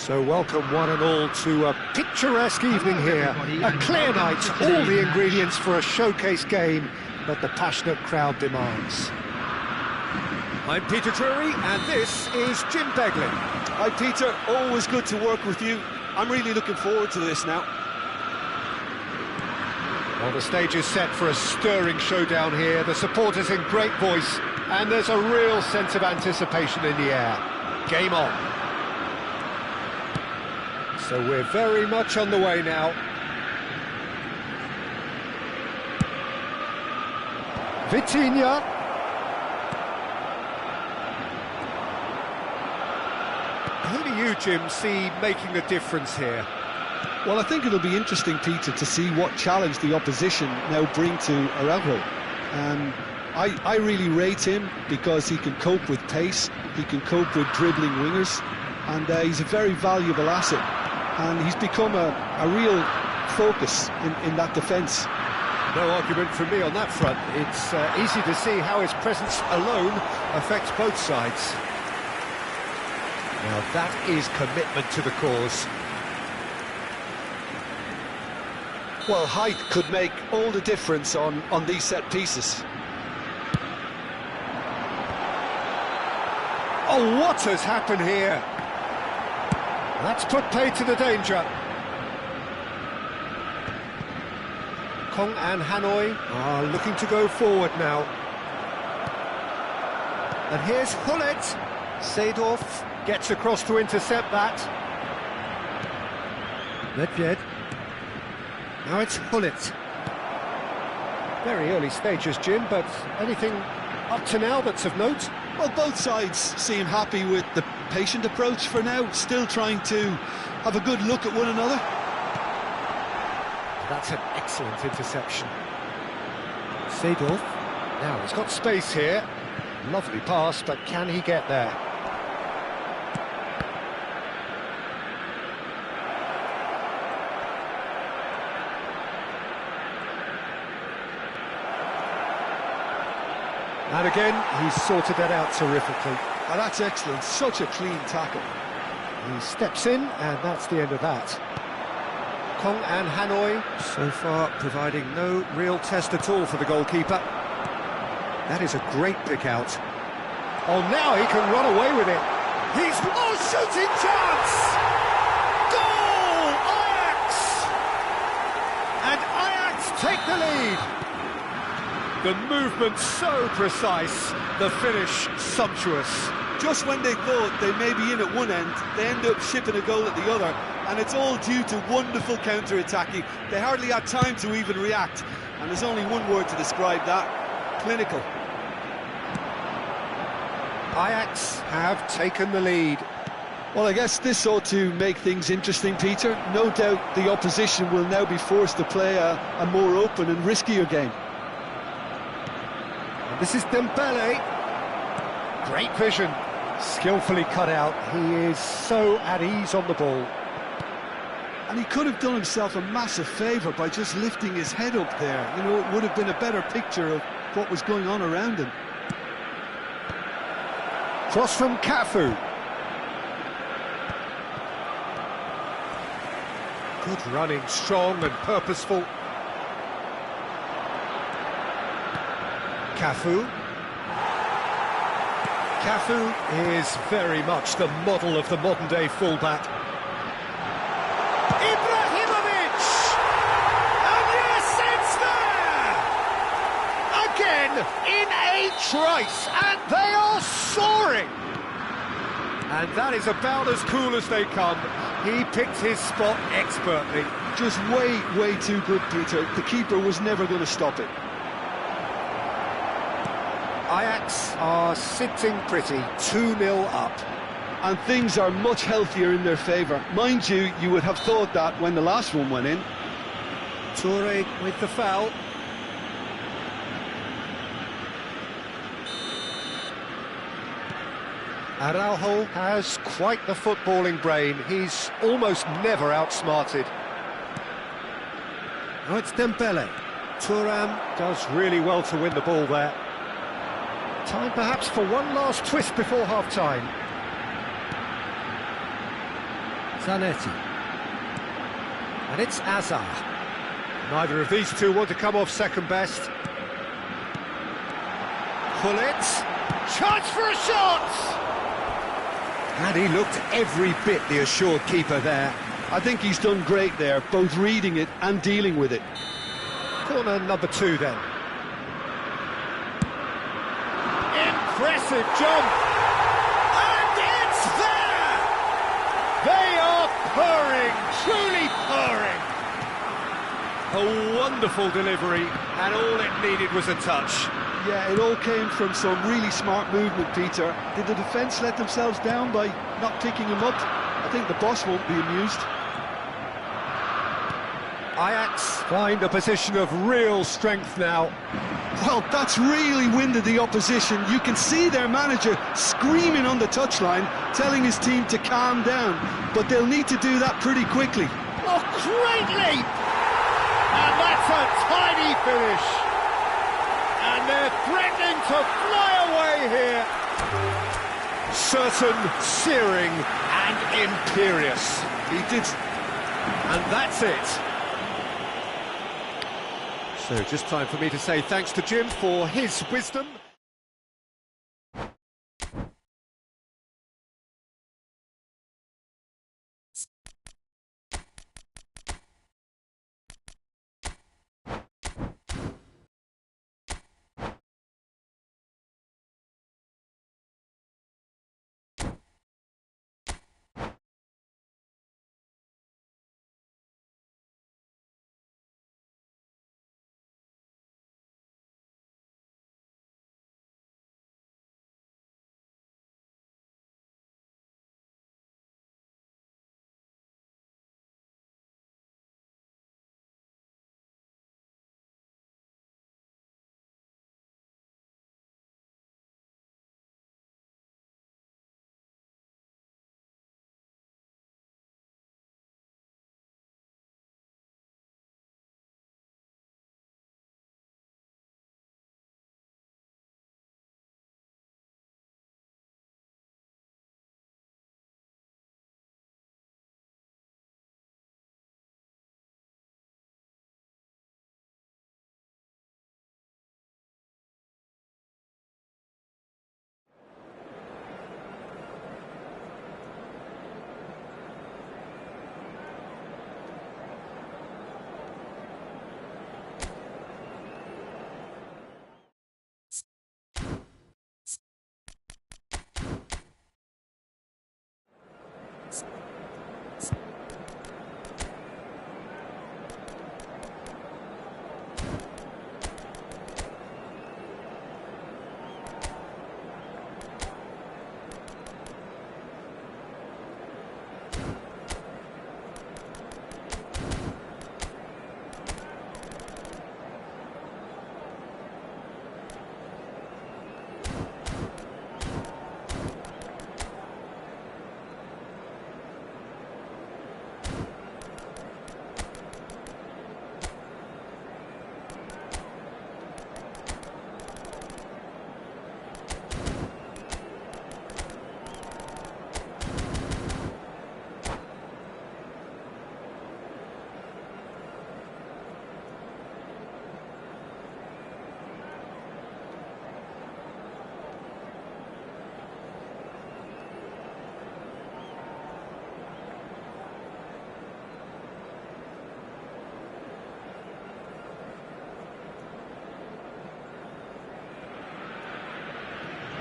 So welcome one and all to a picturesque evening here. A clear night, all the ingredients for a showcase game that the passionate crowd demands. I'm Peter Drury and this is Jim Beglin. Hi Peter, always good to work with you. I'm really looking forward to this now. Well, the stage is set for a stirring showdown here. The supporters in great voice and there's a real sense of anticipation in the air. Game on. So we're very much on the way now. Vitinha. Who do you, Jim, see making a difference here? Well, I think it'll be interesting, Peter, to see what challenge the opposition now bring to Araujo. I really rate him because he can cope with pace, he can cope with dribbling wingers, and he's a very valuable asset. And he's become a real focus in that defence. No argument from me on that front. It's easy to see how his presence alone affects both sides. Now that is commitment to the cause. Well, height could make all the difference on these set pieces. Oh, what has happened here? That's put paid to the danger. Kong and Hanoi are looking to go forward now. And here's Hullet. Seedorf gets across to intercept that. Medved. Now it's Hullet. Very early stages, Jim, but anything up to now that's of note? Well, both sides seem happy with the patient approach for now, still trying to have a good look at one another. That's an excellent interception. Seedorf. Now he's got space here. Lovely pass, but can he get there? And again, he's sorted that out terrifically. Oh, that's excellent, such a clean tackle. He steps in, and that's the end of that. Kong and Hanoi, so far providing no real test at all for the goalkeeper. That is a great pick out. Oh, now he can run away with it. He's... Oh, shooting chance! Goal! Ajax! And Ajax take the lead. The movement so precise, the finish sumptuous. Just when they thought they may be in at one end, they end up shipping a goal at the other, and it's all due to wonderful counter-attacking. They hardly had time to even react, and there's only one word to describe that: clinical. Ajax have taken the lead. Well, I guess this ought to make things interesting, Peter. No doubt the opposition will now be forced to play a more open and riskier game. This is Dembele. Great vision. Skillfully cut out. He is so at ease on the ball. And he could have done himself a massive favour by just lifting his head up there. You know, it would have been a better picture of what was going on around him. Cross from Cafu. Good running, strong and purposeful. Cafu. Cafu is very much the model of the modern-day fullback. Ibrahimovic! And yes, it's there! Again, in a trice, and they are soaring! And that is about as cool as they come. He picked his spot expertly. Just way too good, Peter. The keeper was never going to stop it. Ajax are sitting pretty, 2-0 up. And things are much healthier in their favour. Mind you, you would have thought that when the last one went in. Toure with the foul. Araujo has quite the footballing brain. He's almost never outsmarted. Now it's Dembele. Thuram does really well to win the ball there. Time perhaps for one last twist before half-time. Zanetti. And it's Azar. Neither of these two want to come off second best. Pullet. Chance for a shot! And he looked every bit the assured keeper there. I think he's done great there, both reading it and dealing with it. Corner number 2 then. Impressive jump! And it's there! They are purring, truly purring. A wonderful delivery, and all it needed was a touch. Yeah, it all came from some really smart movement, Peter. Did the defence let themselves down by not picking him up? I think the boss won't be amused. Ajax find a position of real strength now. Well, that's really winded the opposition. You can see their manager screaming on the touchline, telling his team to calm down. But they'll need to do that pretty quickly. Oh, great leap! And that's a tiny finish. And they're threatening to fly away here. Certain, searing, and imperious. He did. And that's it. So just time for me to say thanks to Jim for his wisdom.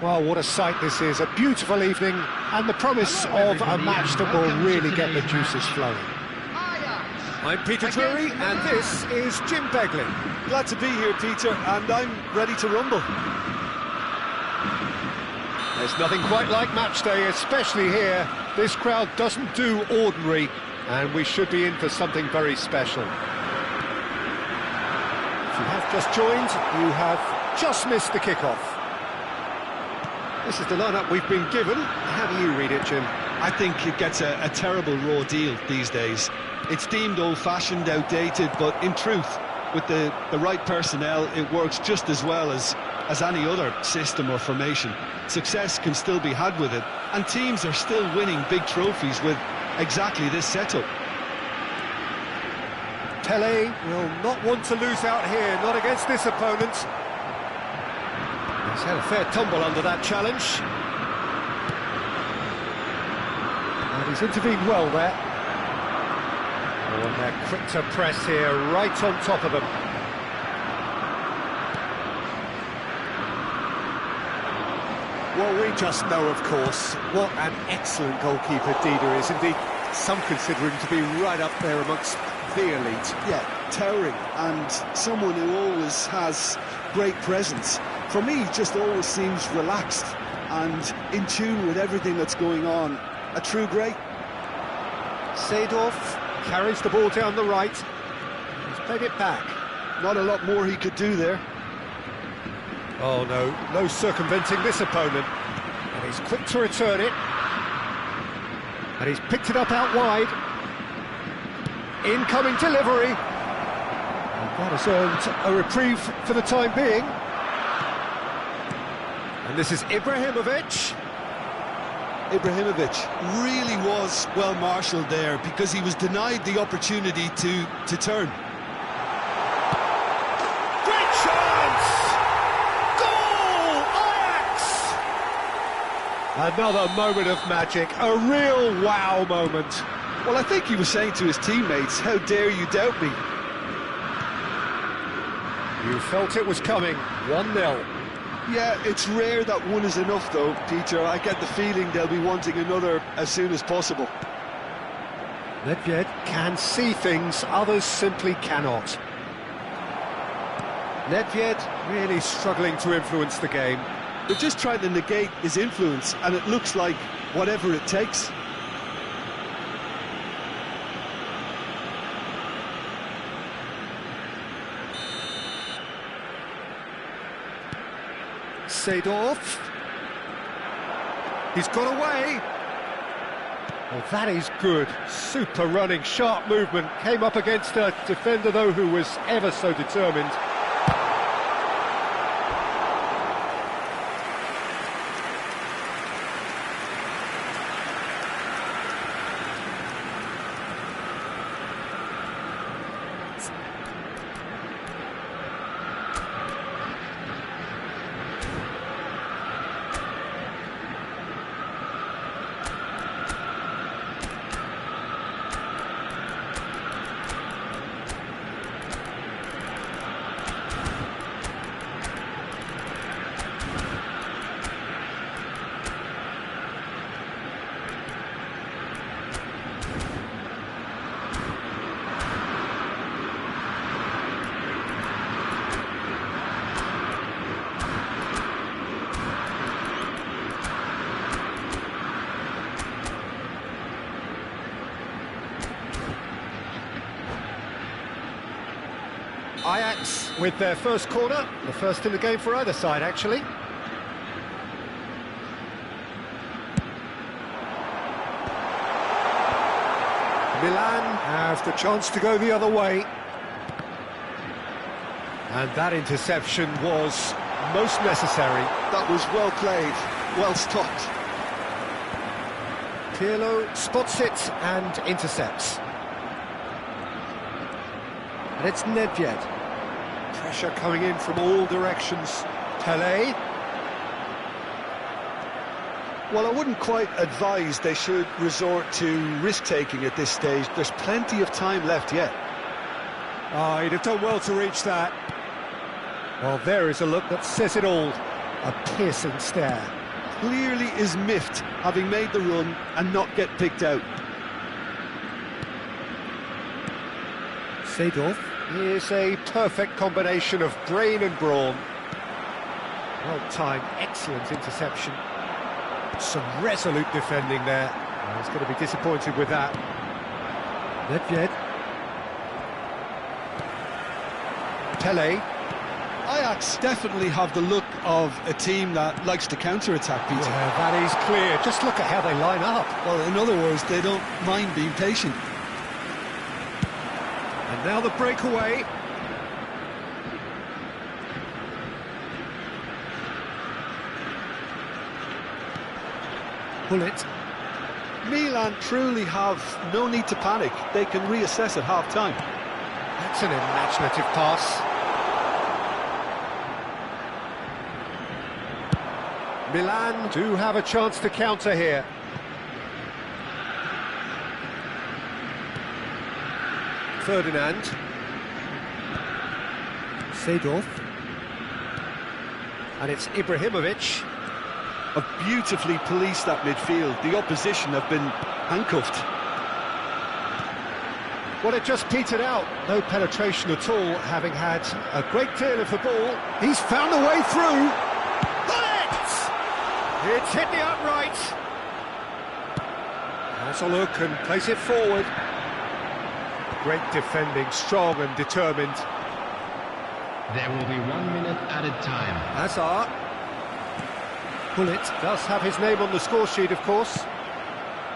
Well, what a sight this is, a beautiful evening, and the promise of a match that will really get the juices flowing. I'm Peter Drury, and this is Jim Begley. Glad to be here, Peter, and I'm ready to rumble. There's nothing quite like match day, especially here. This crowd doesn't do ordinary, and we should be in for something very special. If you have just joined, you have just missed the kickoff. This is the lineup we've been given. How do you read it, Jim? I think it gets a terrible raw deal these days. It's deemed old-fashioned, outdated, but in truth, with the right personnel, it works just as well as any other system or formation. Success can still be had with it, and teams are still winning big trophies with exactly this setup. Pele will not want to lose out here, not against this opponent. He's had a fair tumble under that challenge. And he's intervened well there. Oh, and they're quick to press here, right on top of them. Well, we just know, of course, what an excellent goalkeeper Dida is. Indeed, some consider him to be right up there amongst the elite. Yeah, towering, and someone who always has great presence. For me, he just always seems relaxed and in tune with everything that's going on. A true great. Seedorf carries the ball down the right. He's played it back. Not a lot more he could do there. Oh no, no circumventing this opponent. And he's quick to return it. And he's picked it up out wide. Incoming delivery. And that has earned a reprieve for the time being. And this is Ibrahimovic. Ibrahimovic really was well marshalled there because he was denied the opportunity to turn. Great chance! Goal! Ajax! Another moment of magic, a real wow moment. Well, I think he was saying to his teammates, how dare you doubt me? You felt it was coming, 1-0. Yeah, it's rare that one is enough though, Peter. I get the feeling they'll be wanting another as soon as possible. Nedved can see things others simply cannot. Nedved really struggling to influence the game. They're just trying to negate his influence, and it looks like whatever it takes. Seedorf. He's got away. Well, that is good. Super running, sharp movement. Came up against a defender, though, who was ever so determined. Ajax with their first corner, the first in the game for either side, actually. Milan have the chance to go the other way. And that interception was most necessary. That was well played, well stopped. Pirlo spots it and intercepts. And it's Nedved. Pressure coming in from all directions. Pele. Well, I wouldn't quite advise they should resort to risk-taking at this stage. There's plenty of time left yet. Oh, he'd have done well to reach that. Well, there is a look that says it all. A piercing stare. Clearly is miffed, having made the run and not get picked out. Seedorf is a perfect combination of brain and brawn. Well-timed, excellent interception. Some resolute defending there. Oh, he's going to be disappointed with that. Nedved. Pele. Ajax definitely have the look of a team that likes to counter-attack, Peter. Yeah, that is clear. Just look at how they line up. Well, in other words, they don't mind being patient. And now the breakaway. Bullet. Milan truly have no need to panic. They can reassess at half-time. That's an imaginative pass. Milan do have a chance to counter here. Ferdinand. Seedorf. And it's Ibrahimovic. Have beautifully policed that midfield. The opposition have been handcuffed. Well, it just petered out. No penetration at all, having had a great deal of the ball. He's found a way through. Bullet! It's hit the upright. Has a look and plays it forward. Great defending, strong and determined. There will be 1 minute added time. Hazard. Bullet does have his name on the score sheet, of course.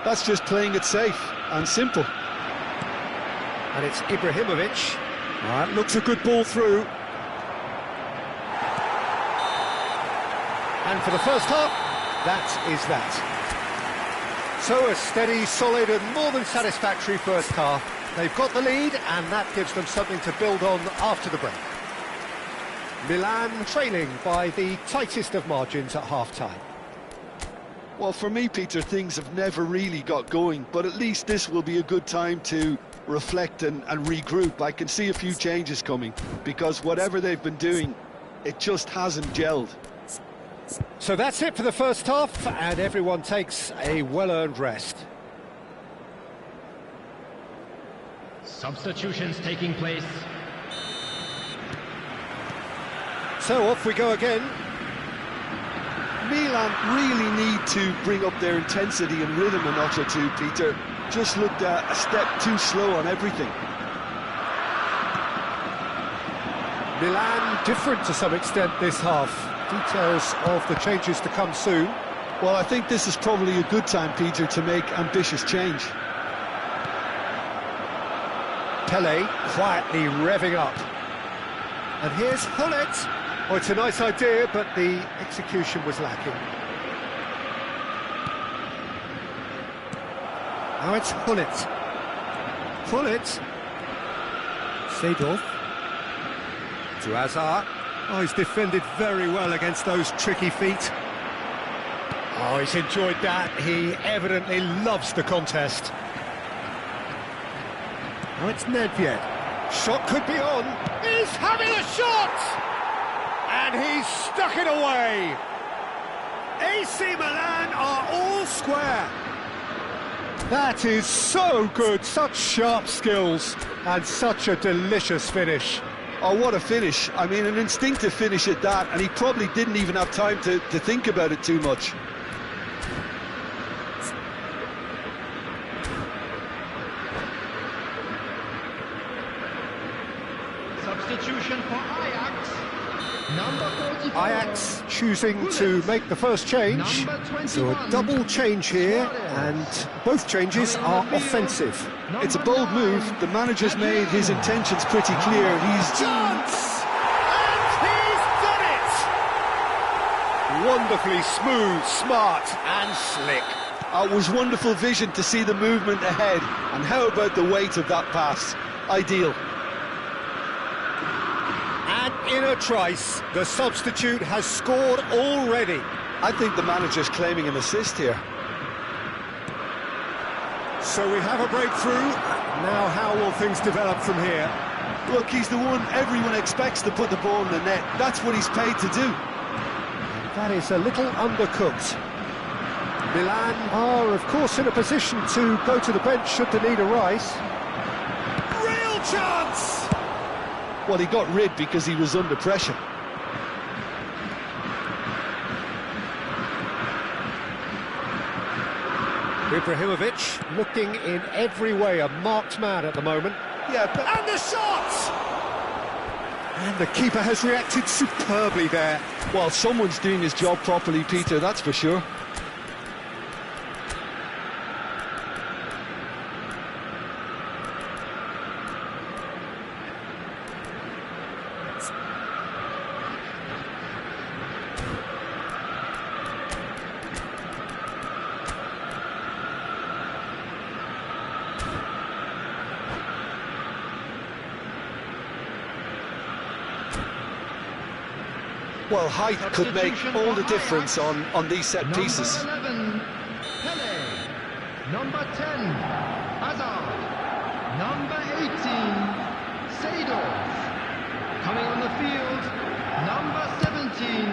That's just playing it safe and simple. And it's Ibrahimovic. That looks a good ball through. And for the first half, that is that. So a steady, solid and more than satisfactory first half. They've got the lead and that gives them something to build on after the break. Milan trailing by the tightest of margins at half-time. Well, for me, Peter, things have never really got going, but at least this will be a good time to reflect and regroup. I can see a few changes coming, because whatever they've been doing, it just hasn't gelled. So that's it for the first half, and everyone takes a well-earned rest. Substitutions taking place. So off we go again. Milan really need to bring up their intensity and rhythm a notch or two, Peter. Just looked a step too slow on everything. Milan different to some extent this half. Details of the changes to come soon. Well, I think this is probably a good time, Peter, to make ambitious change. Pele quietly revving up. And here's Hullet. Oh, it's a nice idea, but the execution was lacking. Now it's Hullet. Hullet. Seedorf. To Hazard. Oh, he's defended very well against those tricky feet. Oh, he's enjoyed that. He evidently loves the contest. Now it's Nedved. Shot could be on. He's having a shot! And he's stuck it away. AC Milan are all square. That is so good, such sharp skills, and such a delicious finish. Oh, what a finish. I mean, an instinctive finish at that, and he probably didn't even have time to think about it too much. Substitution for Ajax. Number 44. Ajax choosing to make the first change. So a double change here, and both changes are offensive. It's a bold move. The manager's made his intentions pretty clear. He's... Chance! And he's done it! Wonderfully smooth, smart and slick. It was wonderful vision to see the movement ahead. And how about the weight of that pass? Ideal. And in a trice, the substitute has scored already. I think the manager's claiming an assist here. So we have a breakthrough. Now how will things develop from here? Look, he's the one everyone expects to put the ball in the net. That's what he's paid to do. That is a little undercooked. Milan are, of course, in a position to go to the bench should they need a rise. Real chance! Well, he got rid because he was under pressure. Ibrahimovic looking in every way a marked man at the moment. Yeah, but... And the shot! And the keeper has reacted superbly there. Well, someone's doing his job properly, Peter, that's for sure. Well, height could make all the difference on these set pieces. Number 11, Pele. Number 10, Hazard. Number 18, Seedorf. Coming on the field, number 17,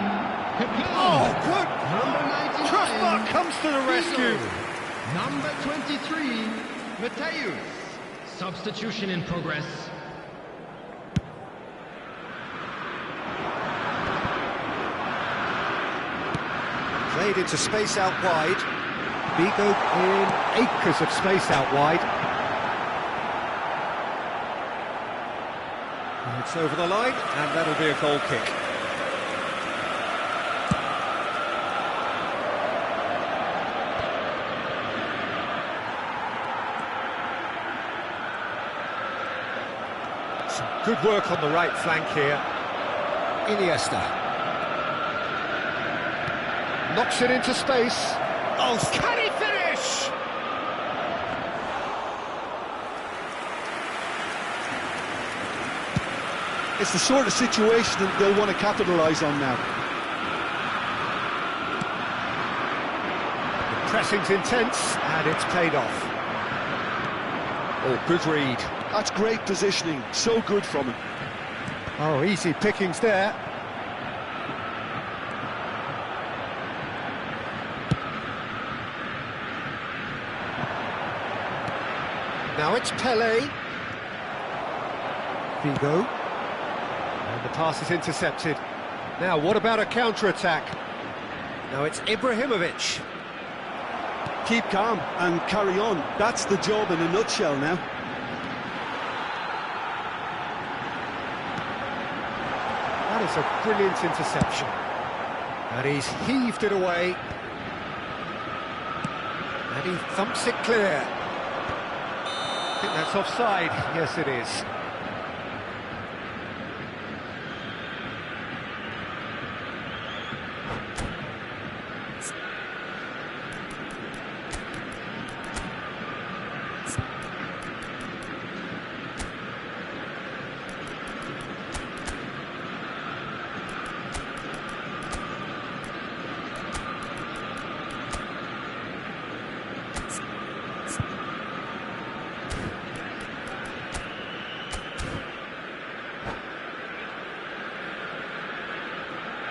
Cubu. Oh, good! Number 99, Crossbar comes to the rescue. Number 23, Mateus. Substitution in progress. Played into space out wide. Vigo in acres of space out wide. It's over the line, and that'll be a goal kick. Some good work on the right flank here. Iniesta. Knocks it into space. Oh, can he finish? It's the sort of situation that they'll want to capitalise on now. The pressing's intense, and it's paid off. Oh, good read. That's great positioning, so good from him. Oh, easy pickings there. Now it's Pele. Vigo. And the pass is intercepted. Now, what about a counter-attack? Now it's Ibrahimovic. Keep calm and carry on. That's the job in a nutshell now. That is a brilliant interception. And he's heaved it away. And he thumps it clear. I think that's offside. Yes, it is.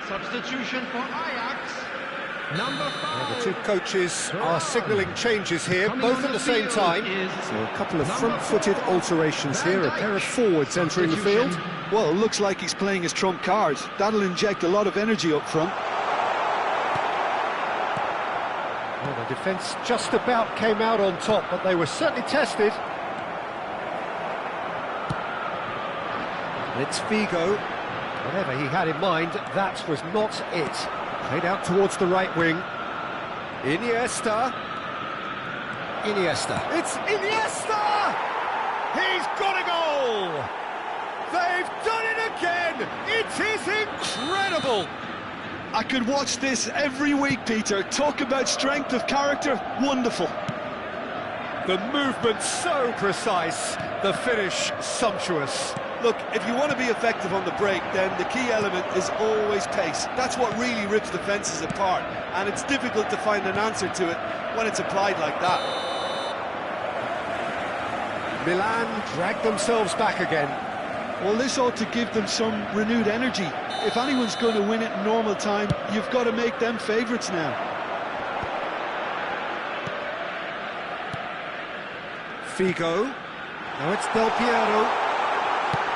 Substitution for Ajax, number 5. The two coaches are signalling changes here, both at the same time. So a couple of front-footed alterations here, a pair of forwards entering the field. Well, it looks like he's playing his trump card. That'll inject a lot of energy up front. Well, the defence just about came out on top, but they were certainly tested. It's Vigo. Whatever he had in mind, that was not it. Played out towards the right wing. Iniesta. Iniesta. It's Iniesta! He's got a goal! They've done it again! It is incredible! I could watch this every week, Peter. Talk about strength of character. Wonderful. The movement so precise, the finish sumptuous. Look, if you want to be effective on the break, then the key element is always pace. That's what really rips defences apart, and it's difficult to find an answer to it when it's applied like that. Milan dragged themselves back again. Well, this ought to give them some renewed energy. If anyone's going to win it in normal time, you've got to make them favourites now. Figo. Now it's Del Piero.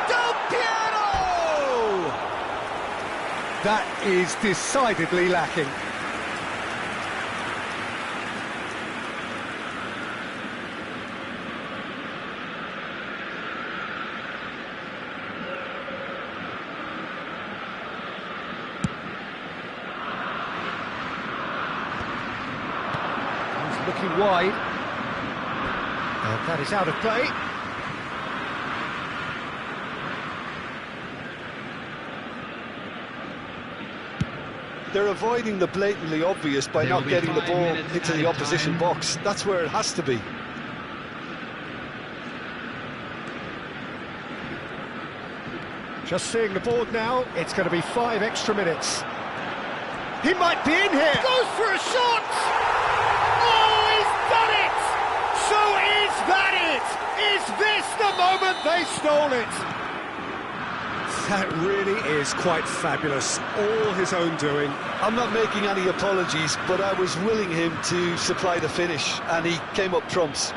Del Piero! That is decidedly lacking. He's looking wide. And that is out of play. They're avoiding the blatantly obvious by not getting the ball into the opposition box. That's where it has to be. Just seeing the board now, it's going to be 5 extra minutes. He might be in here. Goes for a shot! Oh, he's done it! So is that it? Is this the moment they stole it? That really is quite fabulous. All his own doing. I'm not making any apologies, but I was willing him to supply the finish, and he came up trumps.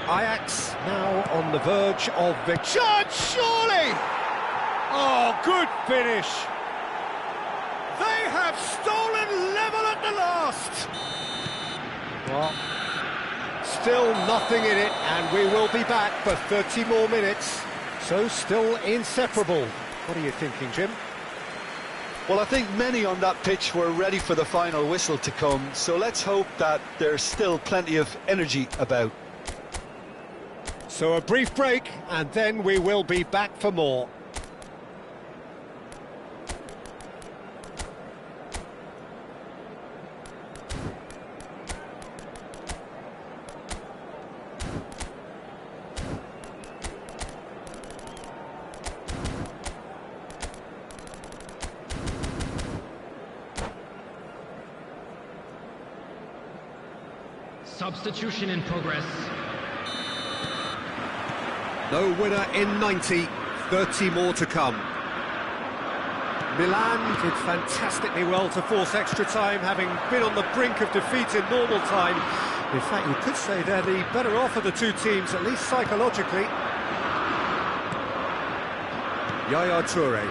Ajax now on the verge of victory. Surely! Oh, good finish. They have stolen level at the last. Well, still nothing in it, and we will be back for 30 more minutes. So still inseparable. What are you thinking, Jim? Well, I think many on that pitch were ready for the final whistle to come, so let's hope that there's still plenty of energy about. So a brief break, and then we will be back for more. Substitution in progress. No winner in 90, 30 more to come. Milan did fantastically well to force extra time, having been on the brink of defeat in normal time. In fact, you could say they're the better off of the two teams, at least psychologically. Yaya Toure.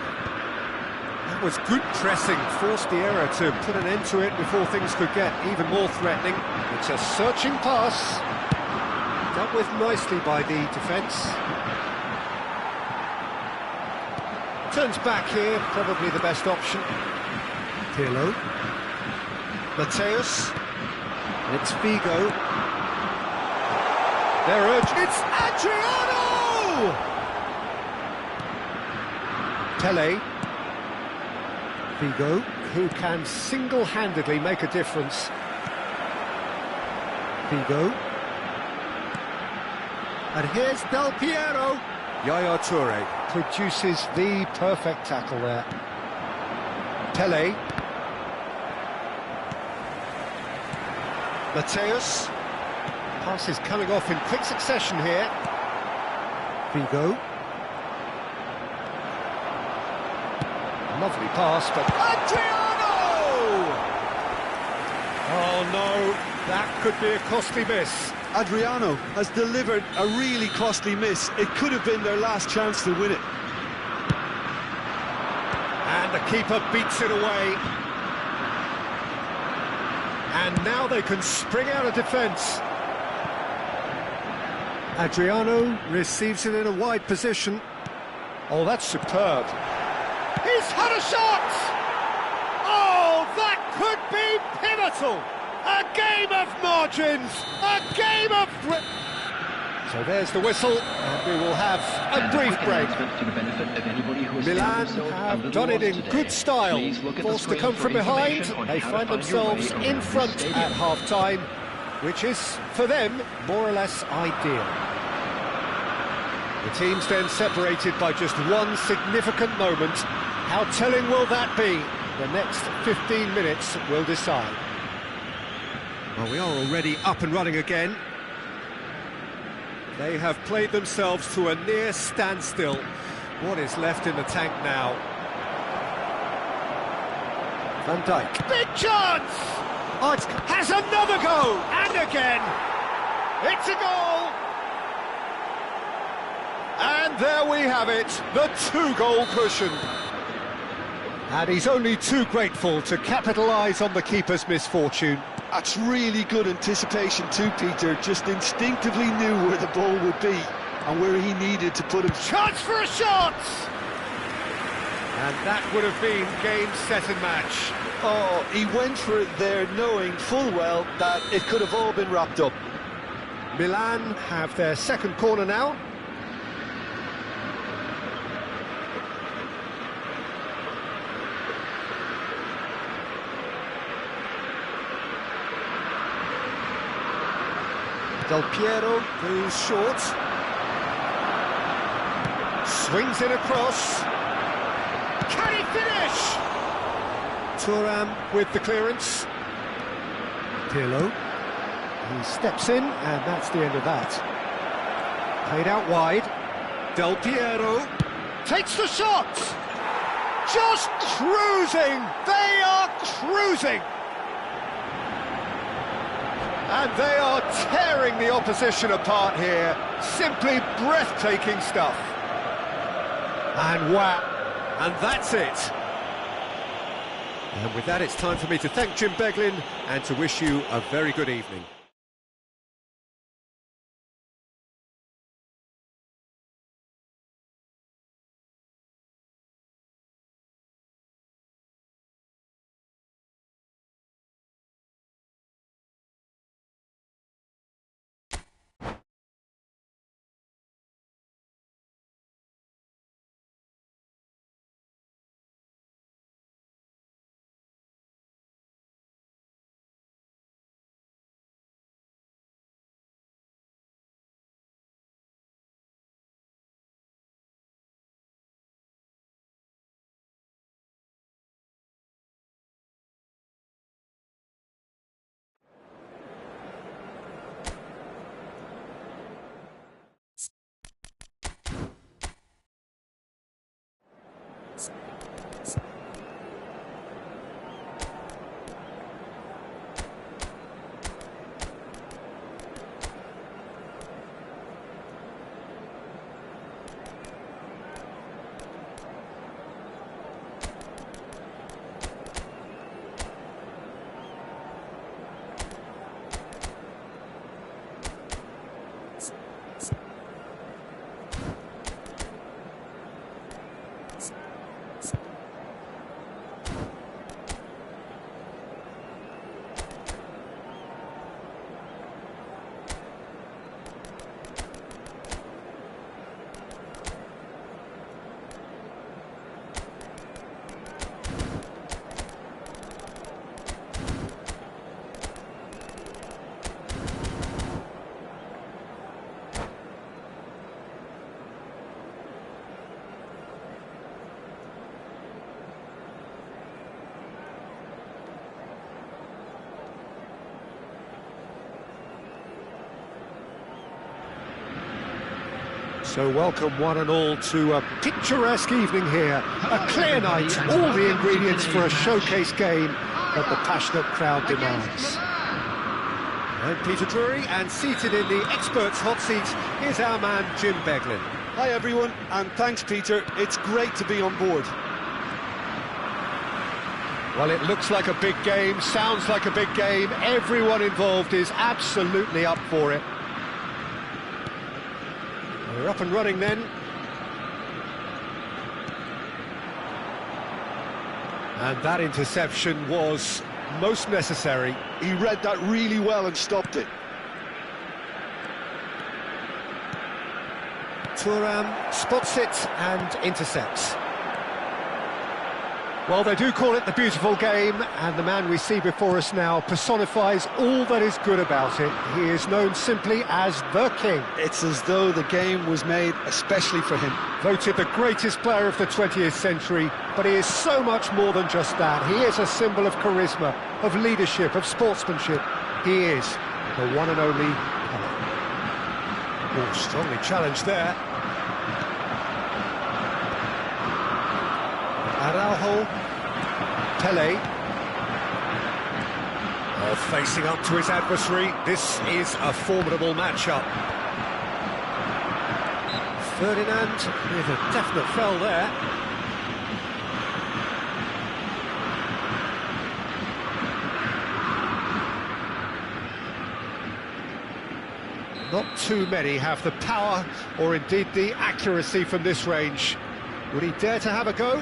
That was good pressing, forced the error to put an end to it before things could get even more threatening. It's a searching pass. Dealt with nicely by the defence. Turns back here, probably the best option. Pirlo. Mateus. It's Figo. They're urging. It's Adriano! Pele. Figo, who can single-handedly make a difference. Figo. And here's Del Piero. Yaya Toure produces the perfect tackle there. Pele. Mateus. Passes coming off in quick succession here. Figo. Lovely pass, but Adriano! Oh no, that could be a costly miss. Adriano has delivered a really costly miss. It could have been their last chance to win it. And the keeper beats it away. And now they can spring out of defence. Adriano receives it in a wide position. Oh, that's superb. He's had a shot! Oh, that could be pivotal! A game of margins! A game of... So there's the whistle, and we will have a brief break. Milan have done it in good style. Forced to come from behind, they find themselves in front at half-time, which is, for them, more or less ideal. The teams then separated by just one significant moment. How telling will that be? The next 15 minutes will decide. Well, we are already up and running again. They have played themselves to a near standstill. What is left in the tank now? Van Dijk. Big chance! Oh, has another go! And again! It's a goal! And there we have it, the 2-goal cushion. And he's only too grateful to capitalise on the keeper's misfortune. That's really good anticipation too, Peter. Just instinctively knew where the ball would be and where he needed to put him. Chance for a shot! And that would have been game, set and match. Oh, he went for it there knowing full well that it could have all been wrapped up. Milan have their second corner now. Del Piero goes short. So Swings it across. Can he finish? Thuram with the clearance. Pirlo. He steps in, and that's the end of that. Played out wide. Del Piero takes the shot! Just cruising! They are cruising! And they are tearing the opposition apart here. Simply breathtaking stuff. And wow, and that's it. And with that, it's time for me to thank Jim Beglin and to wish you a very good evening. So welcome one and all to a picturesque evening here, a clear night, all the ingredients for a showcase game that the passionate crowd demands. I'm Peter Drury, and seated in the experts' hot seat is our man Jim Beglin. Hi everyone, and thanks Peter, it's great to be on board. Well, it looks like a big game, sounds like a big game, everyone involved is absolutely up for it. We're up and running then. And that interception was most necessary. He read that really well and stopped it. Thuram spots it and intercepts. Well, they do call it the beautiful game, and the man we see before us now personifies all that is good about it. He is known simply as the King. It's as though the game was made especially for him. Voted the greatest player of the 20th century, but he is so much more than just that. He is a symbol of charisma, of leadership, of sportsmanship. He is the one and only Pelé. Oh, strongly challenged there. Araujo, Pelé, facing up to his adversary. This is a formidable matchup. Ferdinand with a definite foul there. Not too many have the power or indeed the accuracy from this range. Would he dare to have a go?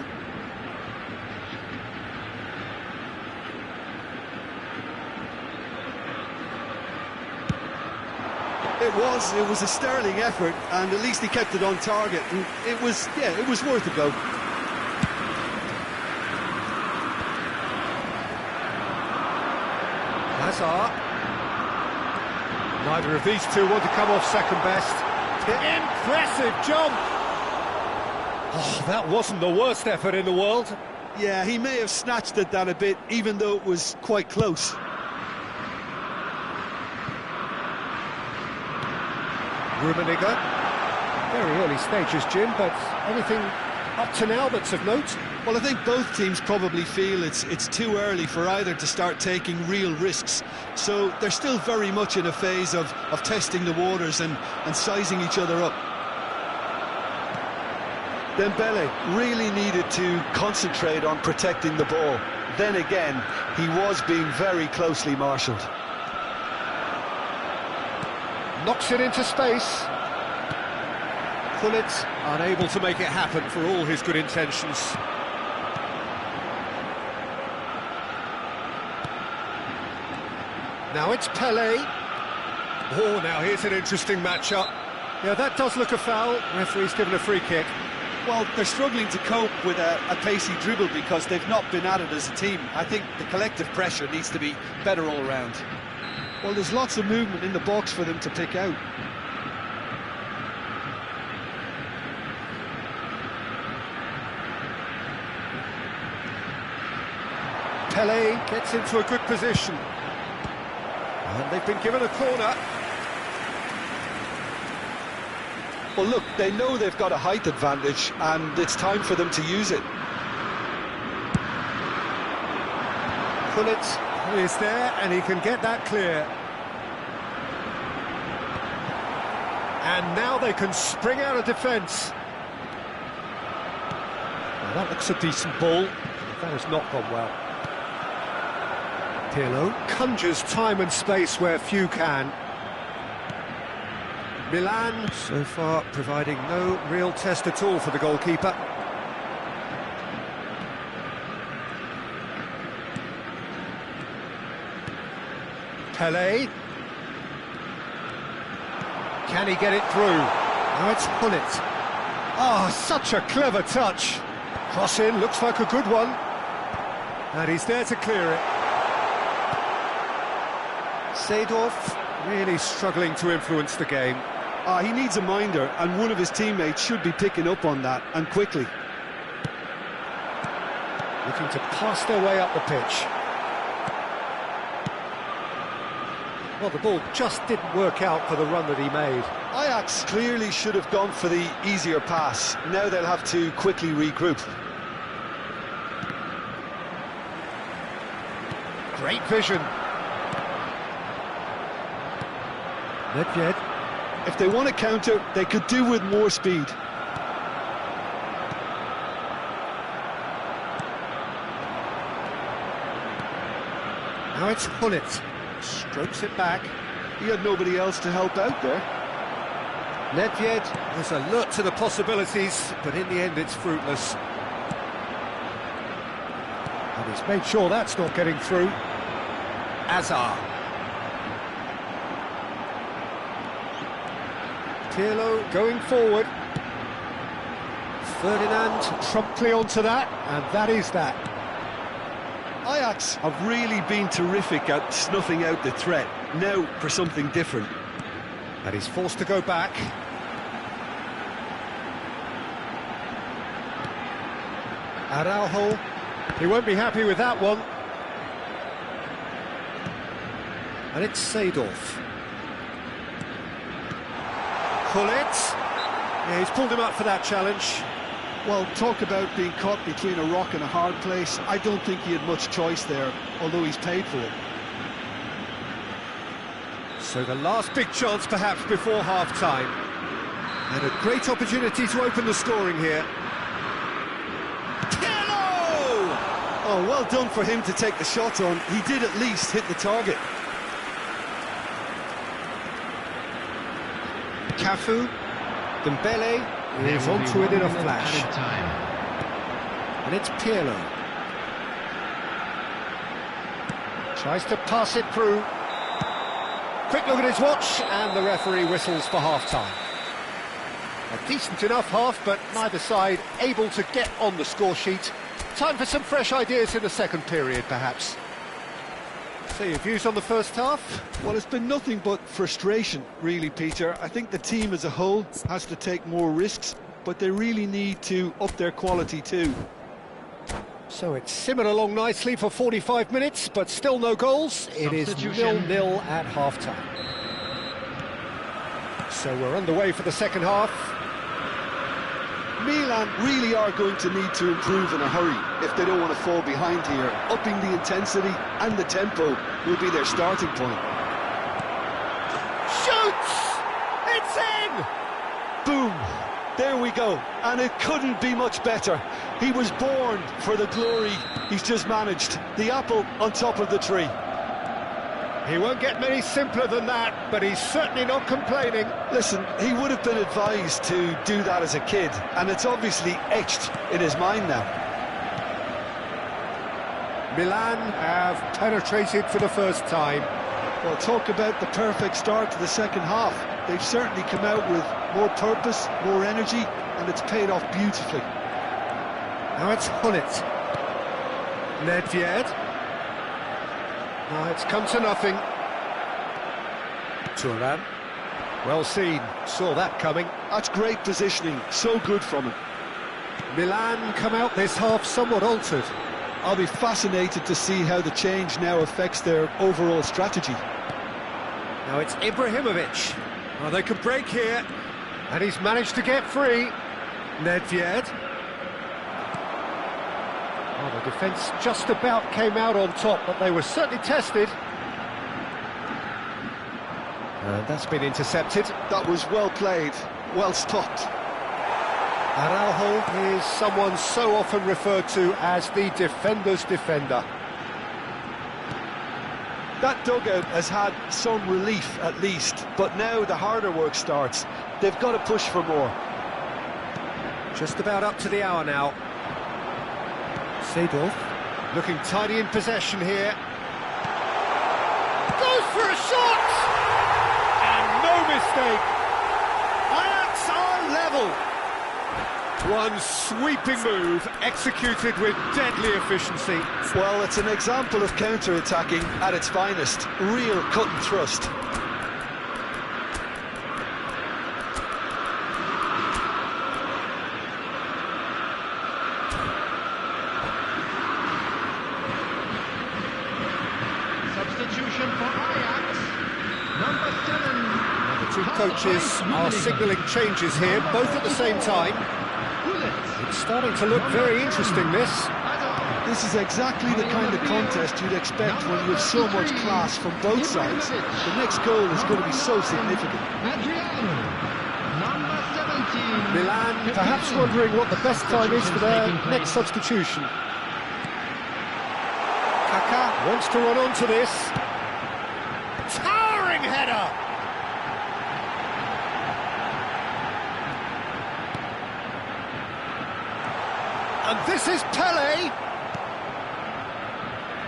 It was a sterling effort, and at least he kept it on target, and it was worth a go. Hazard. Neither of these two want to come off second best. Impressive jump! Oh, that wasn't the worst effort in the world. Yeah, he may have snatched at that a bit, even though it was quite close. Rummenigge. Very early stages, Jim, but anything up to now that's of note? Well, I think both teams probably feel it's too early for either to start taking real risks. So they're still very much in a phase of testing the waters and sizing each other up. Dembele really needed to concentrate on protecting the ball. Then again, he was being very closely marshalled. Knocks it into space. Gullit unable to make it happen for all his good intentions. Now it's Pelé. Oh, now here's an interesting matchup. Yeah, that does look a foul. Referee's given a free kick. Well, they're struggling to cope with a pacey dribble because they've not been at it as a team. I think the collective pressure needs to be better all round. Well, there's lots of movement in the box for them to pick out. Pelé gets into a good position. And they've been given a corner. Well, look, they know they've got a height advantage, and it's time for them to use it. Gullit is there, and he can get that clear. And now they can spring out of defence. Now that looks a decent ball. That has not gone well. Pirlo conjures time and space where few can. Milan, so far, providing no real test at all for the goalkeeper. Pelé. Can he get it through? Now it's Gullit. Oh, such a clever touch. Cross in, looks like a good one. And he's there to clear it. Seedorf really struggling to influence the game. He needs a minder, and one of his teammates should be picking up on that, and quickly. Looking to pass their way up the pitch. Well, the ball just didn't work out for the run that he made. Ajax clearly should have gone for the easier pass. Now they'll have to quickly regroup. Great vision. Nedved. If they want to counter, they could do with more speed. Now it's Gullit. Strokes it back. He had nobody else to help out there. Nedved was alert to the possibilities, but in the end it's fruitless. And he's made sure that's not getting through. Azar. Pirlo going forward. Ferdinand promptly onto that, and that is that. Ajax have really been terrific at snuffing out the threat. Now for something different. And he's forced to go back. Araujo. He won't be happy with that one. And it's Seedorf. Gullit. Yeah, he's pulled him up for that challenge. Well, talk about being caught between a rock and a hard place. I don't think he had much choice there, although he's paid for it. So the last big chance perhaps before half-time. And a great opportunity to open the scoring here. Pirlo! Oh, well done for him to take the shot on. He did at least hit the target. Cafu, Dembele is onto it in a flash. And it's Pirlo. Tries to pass it through. Quick look at his watch, and the referee whistles for half-time. A decent enough half, but neither side able to get on the score sheet. Time for some fresh ideas in the second period, perhaps. So your views on the first half? Well, it's been nothing but frustration, really, Peter. I think the team as a whole has to take more risks. but they really need to up their quality too. So it's simmered along nicely for 45 minutes, but still no goals. It is 0-0 at half-time. So we're underway for the second half. Milan really are going to need to improve in a hurry if they don't want to fall behind here. Upping the intensity and the tempo will be their starting point. Shoots! It's in! Boom! There we go, and it couldn't be much better. He was born for the glory he's just managed. The apple on top of the tree. He won't get many simpler than that, but he's certainly not complaining. Listen, he would have been advised to do that as a kid, and it's obviously etched in his mind now. Milan have penetrated for the first time. Well, talk about the perfect start to the second half. They've certainly come out with more purpose, more energy, and it's paid off beautifully. Now it's Hullet. Nedved. Now it's come to nothing. Turan. Well seen, saw that coming. That's great positioning, so good from him. Milan come out this half somewhat altered. I'll be fascinated to see how the change now affects their overall strategy. Now it's Ibrahimovic. Well, they could break here, and he's managed to get free. Nedved. Oh, the defence just about came out on top, but they were certainly tested. And that's been intercepted. That was well played, well stopped. Araujo is someone so often referred to as the defender's defender. That dugout has had some relief at least, but now the harder work starts. They've got to push for more. Just about up to the hour now. Seedorf looking tidy in possession here. Goes for a shot! And no mistake. Ajax are level. One sweeping move executed with deadly efficiency. Well, it's an example of counter-attacking at its finest. Real cut and thrust. Substitution for Ajax. Number 7. The two coaches are signalling changes here, both at the same time. It's starting to look very interesting, this. This is exactly the kind of contest you'd expect when you have so much class from both sides. The next goal is going to be so significant. Milan perhaps wondering what the best time is for their next substitution. Kaká wants to run onto this. Towering header! And this is Pelé.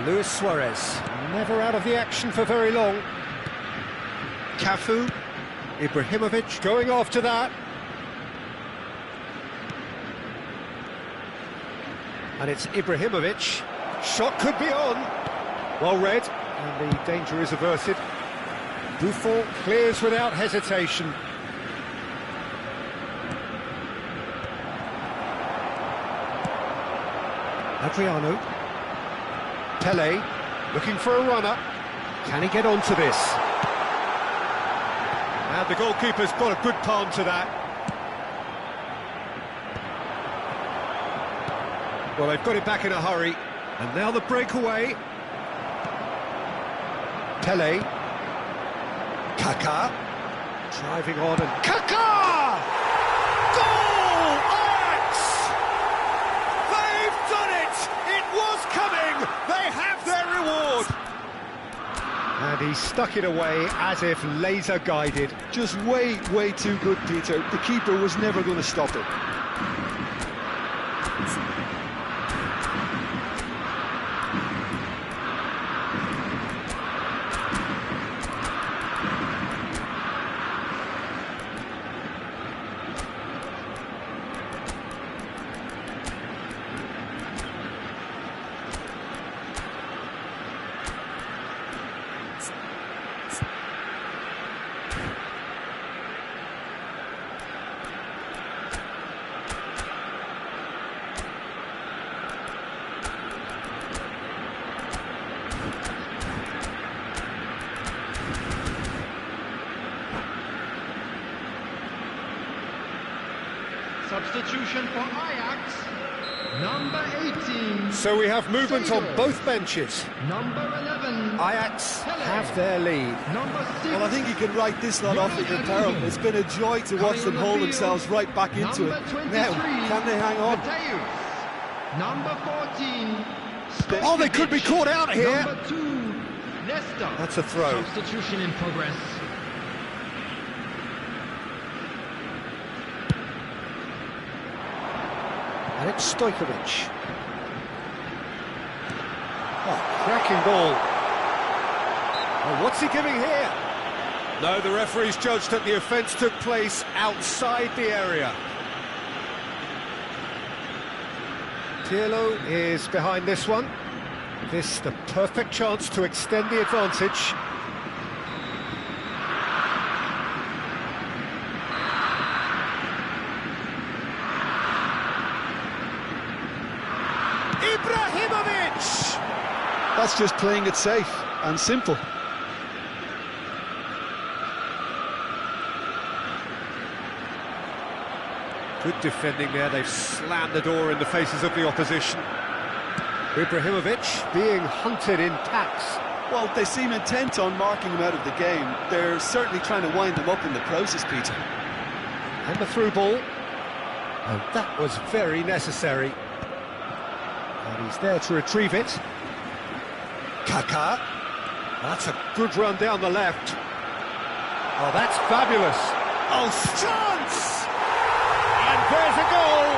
Luis Suarez, never out of the action for very long. Cafu, Ibrahimovic going after that. And it's Ibrahimovic. Shot could be on. Well read, and the danger is averted. Buffon clears without hesitation. Adriano. Pelé, looking for a runner. Can he get onto this? And the goalkeeper's got a good palm to that. Well, they've got it back in a hurry. And now the breakaway. Pelé. Kaká. Driving on and... Kaká! Goal! Ajax! They've done it! It was coming! They have their reward! And he stuck it away as if laser-guided. Just way too good, Peter. The keeper was never going to stop it. Substitution for Ajax, number 18. So we have movement on Seedorf. both benches. Number 11. Ajax Pele. have their lead. Number 6. Well, I think you can write this lot off at their peril. It's been a joy to watch them hold themselves right back into it. Now, can they hang on? Mateus. Number 14. Oh, they could be caught out here. Number 2. Nesta. That's a throw. Substitution in progress. And it's Stojkovic. Oh, cracking ball. Oh, what's he giving here? No, the referee's judged that the offence took place outside the area. Pirlo is behind this one. This the perfect chance to extend the advantage. Ibrahimovic! That's just playing it safe and simple. Good defending there, they've slammed the door in the faces of the opposition. Ibrahimovic being hunted in packs. Well, they seem intent on marking him out of the game. They're certainly trying to wind them up in the process, Peter. And the through ball. And that was very necessary. And he's there to retrieve it. Kaká. That's a good run down the left. Oh, that's fabulous. Oh, chance! And there's a goal!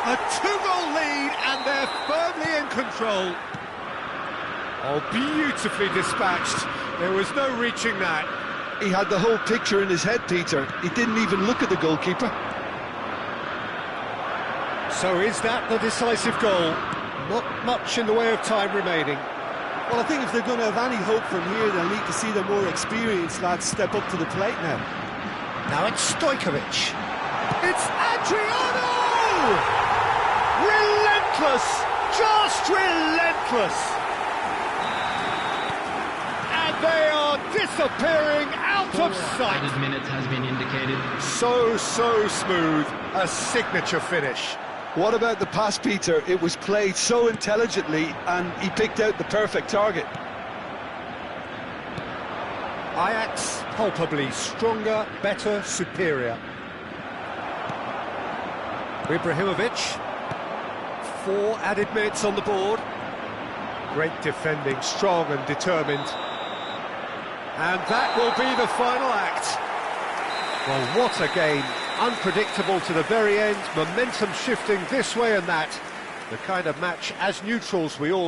A two-goal lead, and they're firmly in control. Oh, beautifully dispatched. There was no reaching that. He had the whole picture in his head, Peter. He didn't even look at the goalkeeper. So is that the decisive goal? Not much in the way of time remaining. Well, I think if they're going to have any hope from here, they'll need to see the more experienced lads step up to the plate now. Now it's Stojkovic. It's Adriano! Relentless! Just relentless! And they are disappearing out of sight. Added minutes has been indicated. So smooth. A signature finish. What about the pass, Peter? It was played so intelligently and he picked out the perfect target. Ajax palpably stronger, better, superior. Ibrahimovic. 4 added minutes on the board. Great defending, strong and determined. And that will be the final act. Well, what a game. Unpredictable to the very end, momentum shifting this way and that. The kind of match, as neutrals, we all